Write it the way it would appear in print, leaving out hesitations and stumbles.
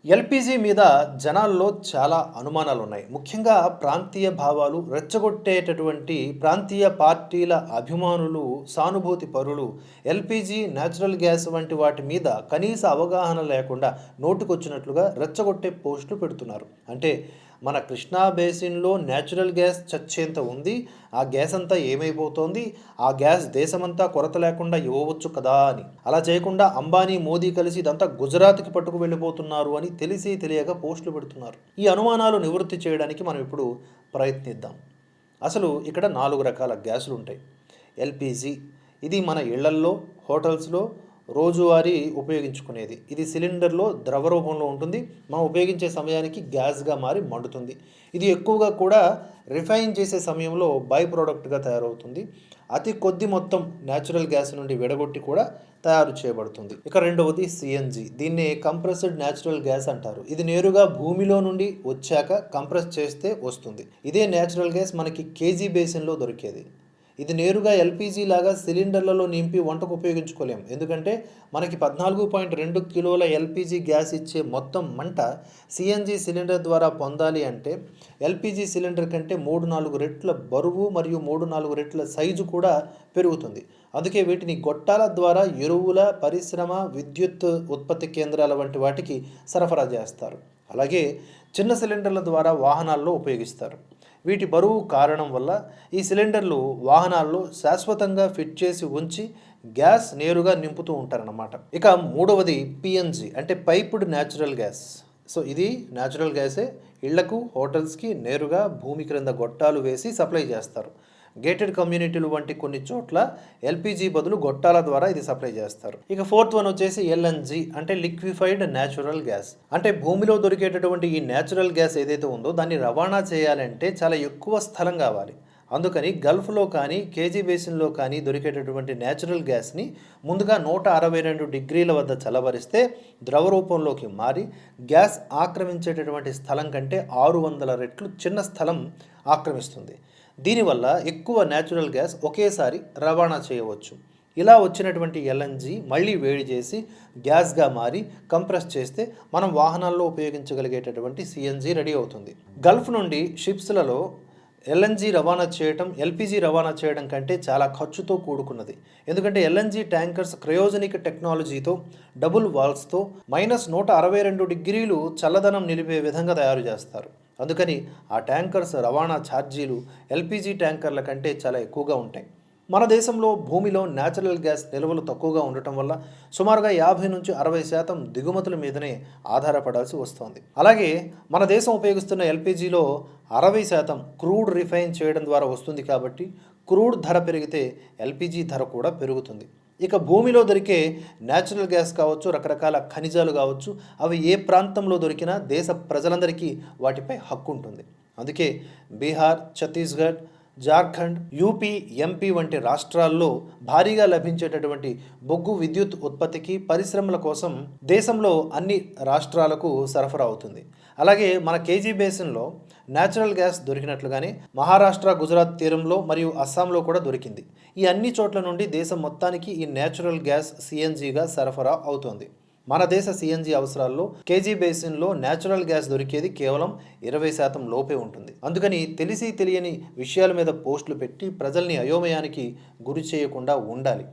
LPG మీద జనాల్లో చాలా అనుమానాలున్నాయి. ముఖ్యంగా ప్రాంతీయ భావాలు రెచ్చగొట్టేటటువంటి ప్రాంతీయ పార్టీల అభిమానులు, సానుభూతి పరులు ఎల్‌పీజీ, నేచురల్ గ్యాస్ వంటి వాటి మీద కనీస అవగాహన లేకుండా నోటికొచ్చినట్లుగా రెచ్చగొట్టే పోస్టులు పెడుతున్నారు. అంటే మన కృష్ణా బేసిన్‌లో నేచురల్ గ్యాస్ చచ్చేంత ఉంది. ఆ గ్యాస్ అంతా ఏమైపోతోంది? ఆ గ్యాస్ దేశమంతా కొరత లేకుండా ఇవ్వవచ్చు కదా అని. అలా చేయకుండా అంబానీ, మోదీ కలిసి ఇదంతా గుజరాత్‌కి పట్టుకు వెళ్ళిపోతున్నారు అని తెలిసి తెలియక పోస్టులు పెడుతున్నారు. ఈ అనుమానాలు నివృత్తి చేయడానికి మనం ఇప్పుడు ప్రయత్నిద్దాం. అసలు ఇక్కడ 4 రకాల గ్యాసులుంటాయి. ఎల్‌పీజీ ఇది మన ఇళ్లల్లో, హోటల్స్‌లో రోజువారీ ఉపయోగించుకునేది. ఇది సిలిండర్‌లో ద్రవ రూపంలో ఉంటుంది. మనం ఉపయోగించే సమయానికి గ్యాస్‌గా మారి మండుతుంది. ఇది ఎక్కువగా కూడా రిఫైన్ చేసే సమయంలో బై ప్రొడక్ట్‌గా తయారవుతుంది. అతి కొద్ది మొత్తం నేచురల్ గ్యాస్ నుండి విడగొట్టి కూడా తయారు చేయబడుతుంది. ఇక రెండవది సీఎన్‌జీ. దీన్నే కంప్రెస్డ్ నేచురల్ గ్యాస్ అంటారు. ఇది నేరుగా భూమిలో నుండి వచ్చాక కంప్రెస్ చేస్తే వస్తుంది. ఇదే నేచురల్ గ్యాస్ మనకి కేజీ బేసిన్‌లో దొరికేది. ఇది నేరుగా ఎల్‌పీజీ లాగా సిలిండర్లలో నింపి వంటకు ఉపయోగించుకోలేం. ఎందుకంటే మనకి 14.2 కిలోల ఎల్‌పీజీ గ్యాస్ ఇచ్చే మొత్తం మంట సీఎన్‌జీ సిలిండర్ ద్వారా పొందాలి అంటే ఎల్‌పీజీ సిలిండర్ కంటే 3-4 రెట్ల బరువు మరియు 3-4 రెట్ల సైజు కూడా పెరుగుతుంది. అందుకే వీటిని గొట్టాల ద్వారా ఎరువుల పరిశ్రమ, విద్యుత్ ఉత్పత్తి కేంద్రాల వంటి వాటికి సరఫరా చేస్తారు. అలాగే చిన్న సిలిండర్ల ద్వారా వాహనాల్లో ఉపయోగిస్తారు. వీటి బరువు కారణం వల్ల ఈ సిలిండర్లు వాహనాల్లో శాశ్వతంగా ఫిట్ చేసి ఉంచి గ్యాస్ నేరుగా నింపుతూ ఉంటారన్నమాట. ఇక మూడవది పిఎన్జి అంటే పైప్డ్ న్యాచురల్ గ్యాస్. సో ఇది న్యాచురల్ గ్యాసే ఇళ్లకు, హోటల్స్కి నేరుగా భూమి క్రింద గొట్టాలు వేసి సప్లై చేస్తారు. గేటెడ్ కమ్యూనిటీలు వంటి కొన్ని చోట్ల ఎల్‌పీజీ బదులు గొట్టాల ద్వారా ఇది సప్లై చేస్తారు. ఇక ఫోర్త్ వన్ వచ్చేసి ఎల్ఎన్జి అంటే లిక్విఫైడ్ న్యాచురల్ గ్యాస్. అంటే భూమిలో దొరికేటటువంటి ఈ న్యాచురల్ గ్యాస్ ఏదైతే ఉందో దాన్ని రవాణా చేయాలంటే చాలా ఎక్కువ స్థలం కావాలి. అందుకని గల్ఫ్లో కానీ, కేజీ బేసిన్లో కానీ దొరికేటటువంటి న్యాచురల్ గ్యాస్ని ముందుగా 162 డిగ్రీల వద్ద చల్లబరిస్తే ద్రవ రూపంలోకి మారి గ్యాస్ ఆక్రమించేటటువంటి స్థలం కంటే 600 రెట్లు చిన్న స్థలం ఆక్రమిస్తుంది. దీనివల్ల ఎక్కువ న్యాచురల్ గ్యాస్ ఒకేసారి రవాణా చేయవచ్చు. ఇలా వచ్చినటువంటి ఎల్ఎన్జి మళ్ళీ వేడి చేసి గ్యాస్గా మారి కంప్రెస్ చేస్తే మనం వాహనాల్లో ఉపయోగించగలిగేటటువంటి సిఎన్జి రెడీ అవుతుంది. గల్ఫ్ నుండి షిప్స్లలో ఎల్ఎన్జి రవాణా చేయడం ఎల్‌పీజీ రవాణా చేయడం కంటే చాలా ఖర్చుతో కూడుకున్నది. ఎందుకంటే ఎల్ఎన్జి ట్యాంకర్స్ క్రయోజనిక్ టెక్నాలజీతో డబుల్ వాల్స్తో -162 డిగ్రీలు చల్లదనం నిలిపే విధంగా తయారు చేస్తారు. అందుకని ఆ ట్యాంకర్స్ రవాణా ఛార్జీలు ఎల్‌పీజీ ట్యాంకర్ల కంటే చాలా ఎక్కువగా ఉంటాయి. మన దేశంలో భూమిలో న్యాచురల్ గ్యాస్ నిల్వలు తక్కువగా ఉండటం వల్ల సుమారుగా 50-60% దిగుమతుల మీదనే ఆధారపడాల్సి వస్తోంది. అలాగే మన దేశం ఉపయోగిస్తున్న ఎల్‌పీజీలో 60% క్రూడ్ రిఫైన్ చేయడం ద్వారా వస్తుంది కాబట్టి క్రూడ్ ధర పెరిగితే ఎల్‌పీజీ ధర కూడా పెరుగుతుంది. ఇక భూమిలో దొరికే న్యాచురల్ గ్యాస్ కావచ్చు, రకరకాల ఖనిజాలు కావచ్చు, అవి ఏ ప్రాంతంలో దొరికినా దేశ ప్రజలందరికీ వాటిపై హక్కు ఉంటుంది. అందుకే బీహార్, ఛత్తీస్గఢ్, జార్ఖండ్, యూపీ, ఎంపీ వంటి రాష్ట్రాల్లో భారీగా లభించేటటువంటి బొగ్గు విద్యుత్ ఉత్పత్తికి, పరిశ్రమల కోసం దేశంలో అన్ని రాష్ట్రాలకు సరఫరా అవుతుంది. అలాగే మన కేజీ బేసిన్లో న్యాచురల్ గ్యాస్ దొరికినట్లుగానే మహారాష్ట్ర, గుజరాత్ తీరంలో మరియు అస్సాంలో కూడా దొరికింది. ఈ అన్ని చోట్ల నుండి దేశం మొత్తానికి ఈ న్యాచురల్ గ్యాస్ సిఎన్జిగా సరఫరా అవుతోంది. మన దేశ సిఎన్జి అవసరాల్లో కేజీ బేసిన్లో న్యాచురల్ గ్యాస్ దొరికేది కేవలం 20% లోపే ఉంటుంది. అందుకని తెలిసి తెలియని విషయాల మీద పోస్టులు పెట్టి ప్రజల్ని అయోమయానికి గురి చేయకుండా ఉండాలి.